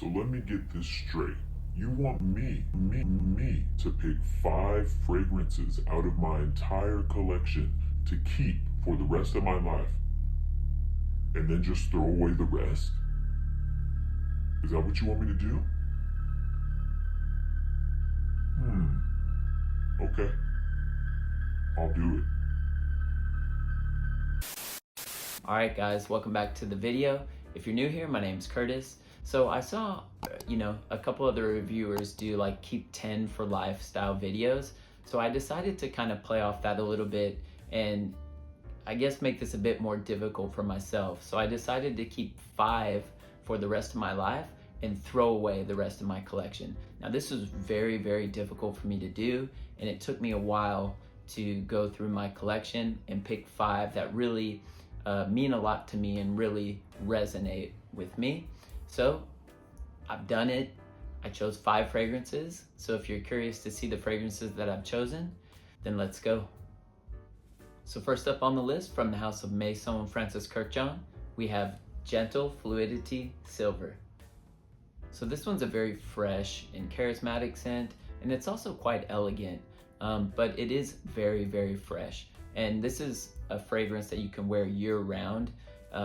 So let me get this straight. You want me to pick 5 fragrances out of my entire collection to keep for the rest of my life, and then just throw away the rest? Is that what you want me to do? Okay. I'll do it. Alright guys, welcome back to the video. If you're new here, my name's Curtis. So I saw, a couple other reviewers do like keep 10 for life style videos. So I decided to kind of play off that a little bit and I guess make this a bit more difficult for myself. So I decided to keep 5 for the rest of my life and throw away the rest of my collection. Now this was very, very difficult for me to do, and it took me a while to go through my collection and pick 5 that really mean a lot to me and really resonate with me. So I've done it. I chose 5 fragrances. So if you're curious to see the fragrances that I've chosen, then let's go. So first up on the list, from the house of Maison Francis Kurkdjian, we have Gentle Fluidity Silver. So this one's a very fresh and charismatic scent, and it's also quite elegant, but it is very, very fresh. And this is a fragrance that you can wear year-round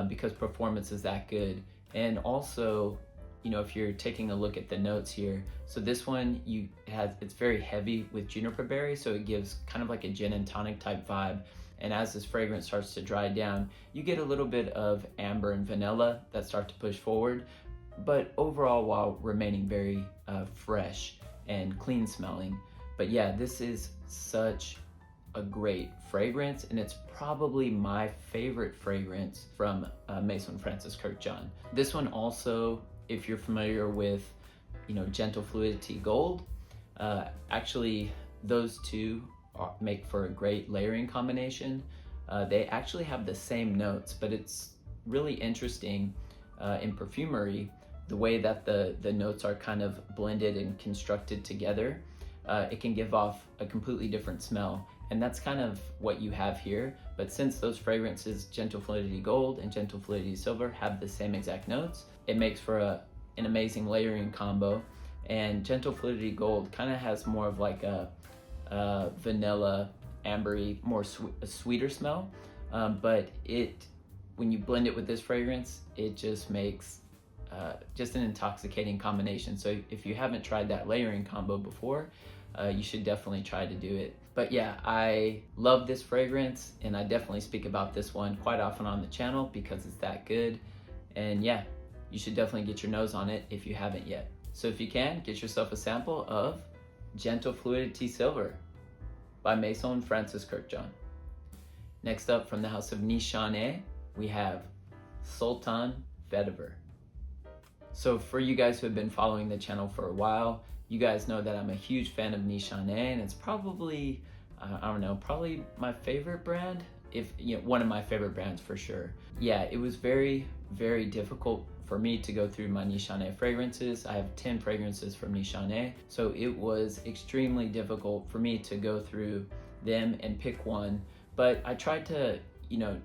because performance is that good. And also, if you're taking a look at the notes here, so this one it's very heavy with juniper berry, so it gives kind of like a gin and tonic type vibe. And as this fragrance starts to dry down, you get a little bit of amber and vanilla that start to push forward, but overall while remaining very fresh and clean smelling. But yeah, this is such a great fragrance, and it's probably my favorite fragrance from Maison Francis Kurkdjian. This one also, if you're familiar with, Gentle Fluidity Gold, actually those two make for a great layering combination. They actually have the same notes, but it's really interesting in perfumery, the way that the notes are kind of blended and constructed together. It can give off a completely different smell, and that's kind of what you have here. But since those fragrances, Gentle Fluidity Gold and Gentle Fluidity Silver, have the same exact notes, it makes for an amazing layering combo. And Gentle Fluidity Gold kind of has more of like a vanilla, ambery, more a sweeter smell, but when you blend it with this fragrance, it just makes just an intoxicating combination. So if you haven't tried that layering combo before, you should definitely try to do it. But yeah, I love this fragrance, and I definitely speak about this one quite often on the channel because it's that good. And yeah, you should definitely get your nose on it if you haven't yet. So if you can, get yourself a sample of Gentle Fluidity Silver by Maison Francis Kurkdjian. Next up, from the house of Nishane, we have Sultan Vetiver. So for you guys who have been following the channel for a while, you guys know that I'm a huge fan of Nishane, and it's probably, probably my favorite brand, one of my favorite brands for sure. Yeah, it was very, very difficult for me to go through my Nishane fragrances. I have 10 fragrances from Nishane, so it was extremely difficult for me to go through them and pick one. But I tried to,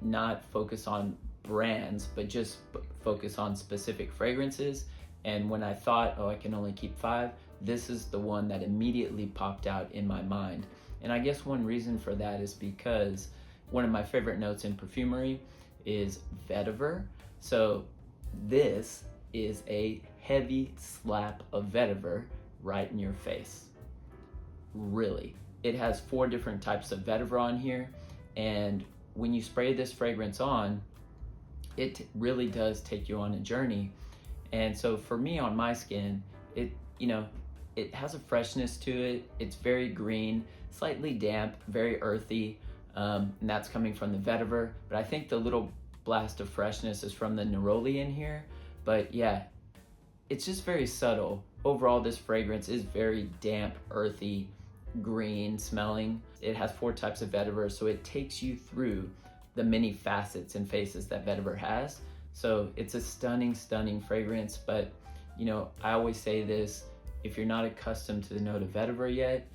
not focus on brands, but just focus on specific fragrances. And when I thought, I can only keep 5, this is the one that immediately popped out in my mind. And I guess one reason for that is because one of my favorite notes in perfumery is vetiver. So this is a heavy slap of vetiver right in your face. Really. It has 4 different types of vetiver on here, and when you spray this fragrance on, it really does take you on a journey. And so for me, on my skin, it has a freshness to it. It's very green, slightly damp, very earthy, and that's coming from the vetiver. But I think the little blast of freshness is from the neroli in here. But yeah, it's just very subtle. Overall, this fragrance is very damp, earthy, green smelling. It has 4 types of vetiver, so it takes you through the many facets and faces that vetiver has. So it's a stunning, stunning fragrance. But I always say this, if you're not accustomed to the note of vetiver yet,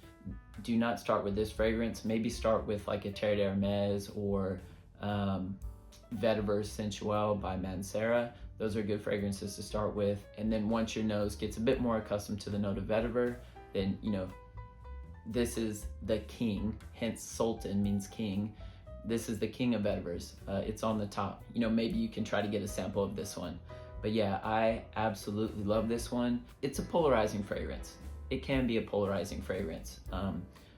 do not start with this fragrance. Maybe start with like a Terre d'Hermès or Vetiver Sensuel by Mancera. Those are good fragrances to start with. And then once your nose gets a bit more accustomed to the note of vetiver, then, you know, this is the king, hence Sultan means king. This is the king of vetivers. It's on the top. You know, maybe you can try to get a sample of this one. But yeah, I absolutely love this one. It's a polarizing fragrance. It can be a polarizing fragrance.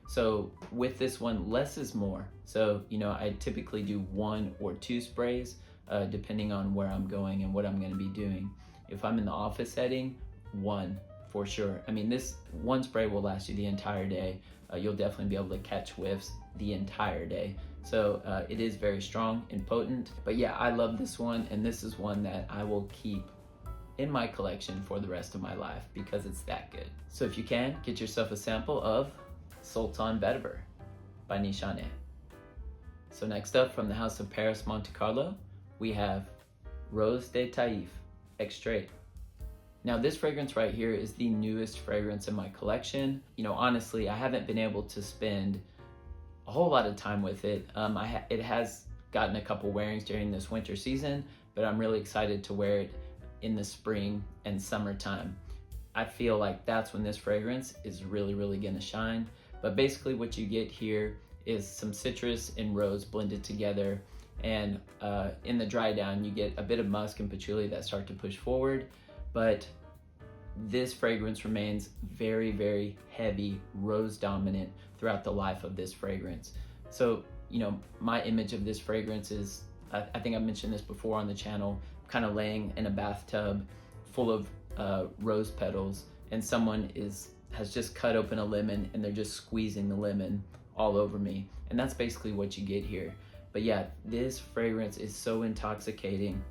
So with this one, less is more. So, you know, I typically do 1 or 2 sprays, depending on where I'm going and what I'm gonna be doing. If I'm in the office setting, 1 for sure. I mean, this 1 spray will last you the entire day. You'll definitely be able to catch whiffs the entire day. So it is very strong and potent. But yeah, I love this one, and this is one that I will keep in my collection for the rest of my life because it's that good. So if you can, get yourself a sample of Sultan Vetiver by Nishane. So next up, from the house of Paris Monte Carlo, we have Rose de Taif Extrait. Now this fragrance right here is the newest fragrance in my collection. You know, honestly, I haven't been able to spend a whole lot of time with it. It has gotten a couple wearings during this winter season, but I'm really excited to wear it in the spring and summertime. I feel like that's when this fragrance is really, really gonna shine. But basically what you get here is some citrus and rose blended together. And in the dry down, you get a bit of musk and patchouli that start to push forward. But this fragrance remains very, very heavy, rose dominant throughout the life of this fragrance. So, you know, my image of this fragrance is, I think I mentioned this before on the channel, kind of laying in a bathtub full of rose petals, and someone has just cut open a lemon and they're just squeezing the lemon all over me. And that's basically what you get here. But yeah, this fragrance is so intoxicating.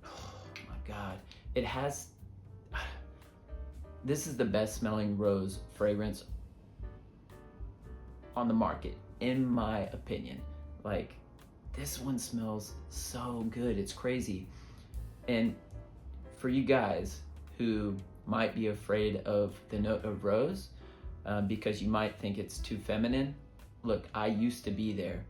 Oh my God. It has, this is the best smelling rose fragrance on the market, in my opinion. Like, this one smells so good, it's crazy. And for you guys who might be afraid of the note of rose, because you might think it's too feminine, look, I used to be there.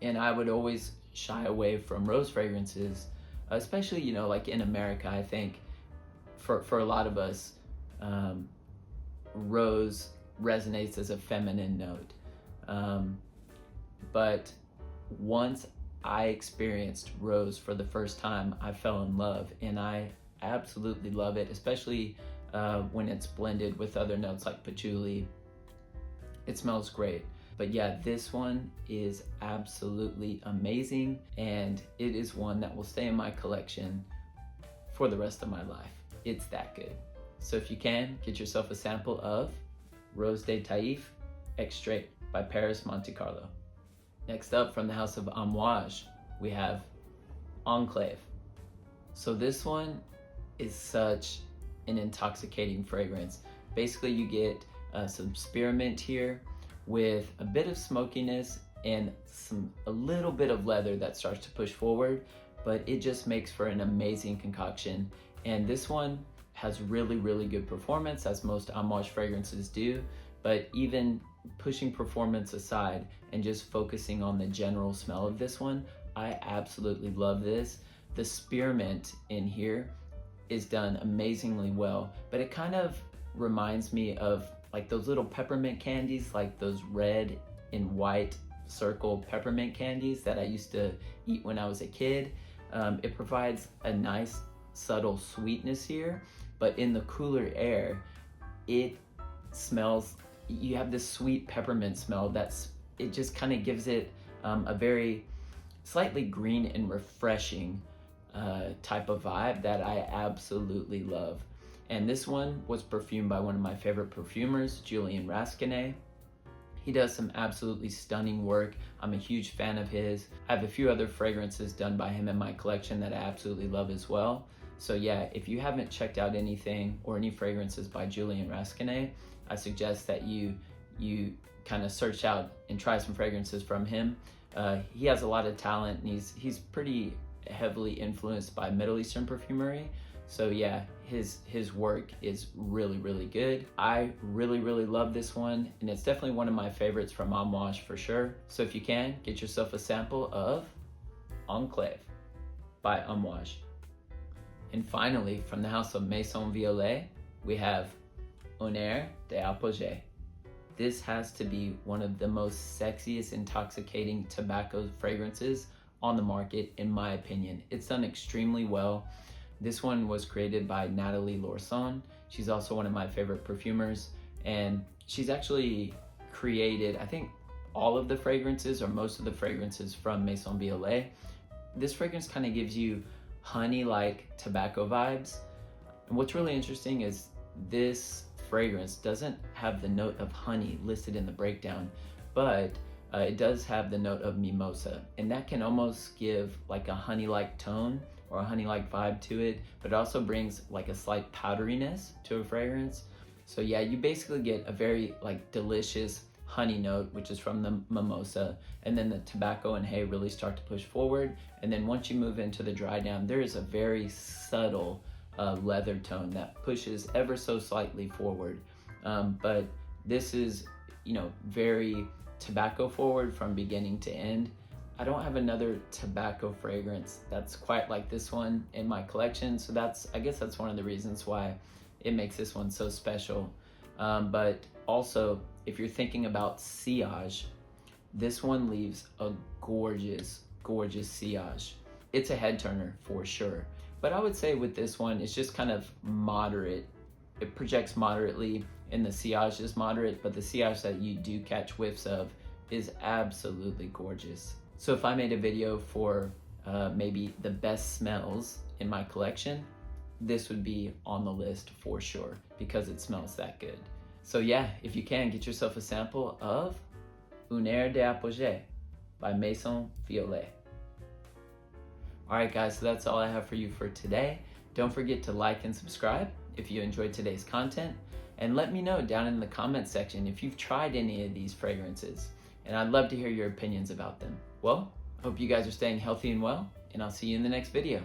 And I would always shy away from rose fragrances, especially, you know, like in America. I think for a lot of us, rose resonates as a feminine note. But once I experienced rose for the first time, I fell in love, and I absolutely love it, especially when it's blended with other notes like patchouli. It smells great. But yeah, this one is absolutely amazing, and it is one that will stay in my collection for the rest of my life. It's that good. So if you can, get yourself a sample of Rose de Taif Extrait by Paris Monte Carlo. Next up, from the house of Amouage, we have Enclave. So this one is such an intoxicating fragrance. Basically, you get some spearmint here with a bit of smokiness and a little bit of leather that starts to push forward, but it just makes for an amazing concoction. And this one has really, really good performance, as most Amouage fragrances do, but even pushing performance aside and just focusing on the general smell of this one, I absolutely love this. The spearmint in here is done amazingly well, but it kind of reminds me of like those little peppermint candies, like those red and white circle peppermint candies that I used to eat when I was a kid. It provides a nice subtle sweetness here, but in the cooler air, it smells, you have this sweet peppermint smell it just kind of gives it a very slightly green and refreshing type of vibe that I absolutely love. And this one was perfumed by one of my favorite perfumers, Julian Rasquinet. He does some absolutely stunning work. I'm a huge fan of his. I have a few other fragrances done by him in my collection that I absolutely love as well. So yeah, if you haven't checked out anything or any fragrances by Julian Rasquinet, I suggest that you kind of search out and try some fragrances from him. He has a lot of talent, and he's pretty heavily influenced by Middle Eastern perfumery. So yeah, his work is really, really good. I really, really love this one, and it's definitely one of my favorites from Amouage for sure. So if you can, get yourself a sample of Enclave by Amouage. And finally, from the house of Maison Violet, we have Un Air d'Apogée. This has to be one of the most sexiest, intoxicating tobacco fragrances on the market, in my opinion. It's done extremely well. This one was created by Natalie Lorson. She's also one of my favorite perfumers, and she's actually created, I think, all of the fragrances or most of the fragrances from Maison Violet. This fragrance kind of gives you honey-like tobacco vibes. And what's really interesting is this fragrance doesn't have the note of honey listed in the breakdown, but it does have the note of mimosa, and that can almost give like a honey-like tone or a honey-like vibe to it, but it also brings like a slight powderiness to a fragrance. So yeah, you basically get a very like delicious honey note, which is from the mimosa, and then the tobacco and hay really start to push forward. And then once you move into the dry down, there is a very subtle leather tone that pushes ever so slightly forward. But this is, you know, very tobacco forward from beginning to end. I don't have another tobacco fragrance that's quite like this one in my collection, so I guess that's one of the reasons why it makes this one so special. But also, if you're thinking about sillage, this one leaves a gorgeous, gorgeous sillage. It's a head turner for sure. But I would say with this one, it's just kind of moderate. It projects moderately, and the sillage is moderate, but the sillage that you do catch whiffs of is absolutely gorgeous. So if I made a video for maybe the best smells in my collection, this would be on the list for sure because it smells that good. So yeah, if you can, get yourself a sample of Un Air d'Apogée by Maison Violet. All right, guys, so that's all I have for you for today. Don't forget to like and subscribe if you enjoyed today's content, and let me know down in the comment section if you've tried any of these fragrances, and I'd love to hear your opinions about them. Well, I hope you guys are staying healthy and well, and I'll see you in the next video.